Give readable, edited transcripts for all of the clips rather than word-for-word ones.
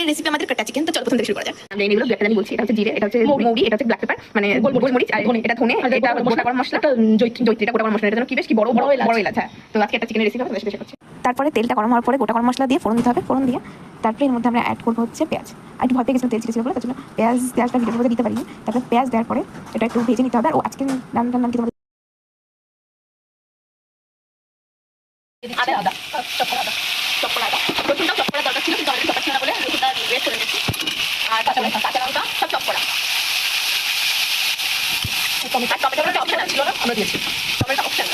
Recipe আমাদের কাটা chicken. তো চলো প্রথম থেকে শুরু করা যাক। আমরা এগুলো ব্ল্যাক আমি বলছি, এটা হচ্ছে জিরে, এটা হচ্ছে মৌরি, এটা হচ্ছে ব্ল্যাক পেপার মানে গোলমরিচ, আর এটা ধনে, এটা গোটা গরম মশলা, এটা জয়িত্রী, এটা গোটা গরম মশলা, এটা কি বেশ কি বড় বড় এলাচ। হ্যাঁ, তো আজকে একটা চিকেনের রেসিপি হবে, বেশি করছি। তারপরে তেলটা গরম হওয়ার পরে গোটা গরম মশলা দিয়ে ফোড়ন দিতে হবে। ফোড়ন দিয়ে তারপরে এর মধ্যে আমরা অ্যাড করবো হচ্ছে পেঁয়াজ। আর একটু ভয় পেয়ে গেছিলাম তেল ছিটেছিল বলে, তার জন্য পেঁয়াজটা ভিডিওর মধ্যে দিতে পারিনি। তারপরে পেঁয়াজ দেওয়ার পরে এটা একটু ভেজে নিতে হবে। আর আজকে নাম কি তোমাদের আদা চপ করা রসুনটাও চপ করা দরকার ছিল, কিন্তু আমাদের চপা ছিল না বলে রসুনটা রেস্ট করে নিচ্ছি। আর কাঁচা লঙ্কা সব চপ করা। টমেটোটা অপশন ছিল না, আমরা দিয়েছি। টমেটো অপশন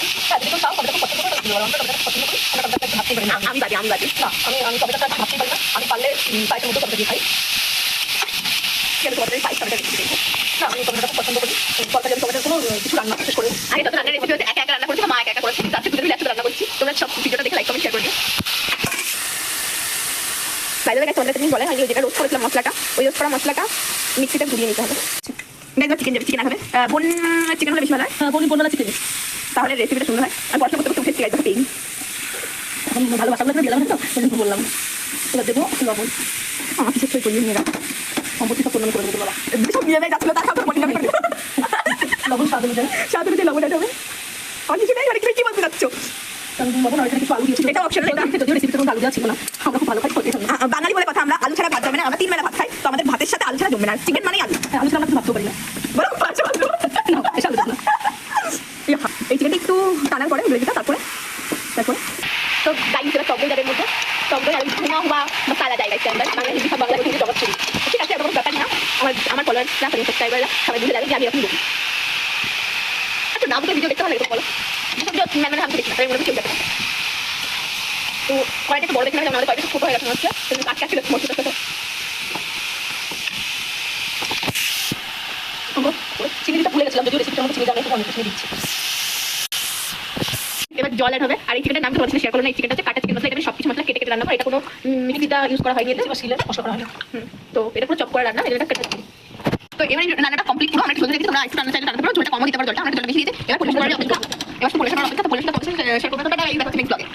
আমি বাদি না, আমি টমেটোটা ভাবতে পারি না। আমি পারলে পায়ের মতো টমেটো দিয়ে খাই, পাই টমেটো না, আমি টমেটোটা পছন্দ করি। তরকারি আমি টমেটোর কোনো কিছু রান্না শেষ করি। আগে যত রান্নার রেসিপি হচ্ছে একা একা রান্না করছি, মা একা একা করেছি, তারপরে দুটো মিলে একসাথে রান্না করছি। তোমরা সব ভিডিওটা দেখে লাইক কমেন্ট শেয়ার করে দিও। বাইরে একটা জিনিস বলে, আমি যেটা রোস্ট করেছিলাম মশলাটা, ওই রোস্ট করা মশলাটা মিক্সিতে ঘুরিয়ে নিতে হবে। চিকেন হবে বোন চিকেন হলে বেশি ভালো হয়। বোনওয়ালা চিকেন, তাহলে রেসিপিটা সুন্দর হয়। আর পড়াশোনা করতে করতে উঠে পেয়ে এখন ভালো বাসাগুলো দিলাম তো বললাম। এবার দেবো লবণ, আমার কিছু সই করিয়ে নিয়ে রাখা সম্পত্তি সব পূর্ণ করে দেবো। বাবা সব নিয়ে যাচ্ছিল, তার সাথে লবণ স্বাদ অনুযায়ী লবণ হবে। আর কিছু নেই, কি বলতে যাচ্ছ? বাঙালি বলে কথা, আমরা আলু ছাড়া ভাত যাবে না। আমরা 3 বেলা ভাত খাই, তো আমাদের ভাতের সাথে আলু ছাড়া জমবে না। চিকেন মানে আলু, আলু ছাড়া আমরা ভাবতে পারি না। এই চিকেনটা একটু টানার পরে গ্রেভিটা, তারপরে তো গাইস এবার টক দই যাবে মধ্যে। টক দই আর ধুমা বা মশলা জায়গায় স্ট্যান্ডার্ড বাংলা হিন্দি সব বাংলা হিন্দি জগৎ চুরি। ঠিক আছে, এরকম ব্যাপার না। আমার ফলোয়ার্সরা সাবস্ক্রাইবাররা সবাই বুঝে যাবে যে আমি এরকম বলি। আচ্ছা নাম তো ভিডিও দেখতে ভালো লাগে, বলো ম্যান আমি দেখি না, তাই মনে হচ্ছে কেউ দেখে। তো কয়েকটা একটু বড় দেখে না, আমাদের কয়েকটা ছোট হয়ে গেছে হচ্ছে, আটকে আসলে মশলা চিনিটা ভুলে গেছিলাম, যদিও রেসিপিটার মধ্যে চিনি জানি, অনেক চিনি দিচ্ছি। এবার জল অ্যাড হবে। আর এই চিকেনের নাম তো শেয়ার করলো না, এই চিকেনটা হচ্ছে কাটা চিকেন মশলা। এটা সব কিছু মশলা কেটে কেটে রান্না করা, এটা কোনো মিক্সিটা ইউজ করা হয়নি, এতে শিলে মশলা করা হয়নি। তো এটা পুরো চপ করে রান্না, এটা কাটা চিকেন। তো এবার রান্নাটা কমপ্লিট করবো। আমরা একটু দেখি, তোমরা একটু রান্না চাইলে রান্না করো, ঝোলটা কমও দিতে পারো, জলটা আমরা জল বেশি দিতে। এবার পরিবেশন করার অপেক্ষা, শেয়ার করবো।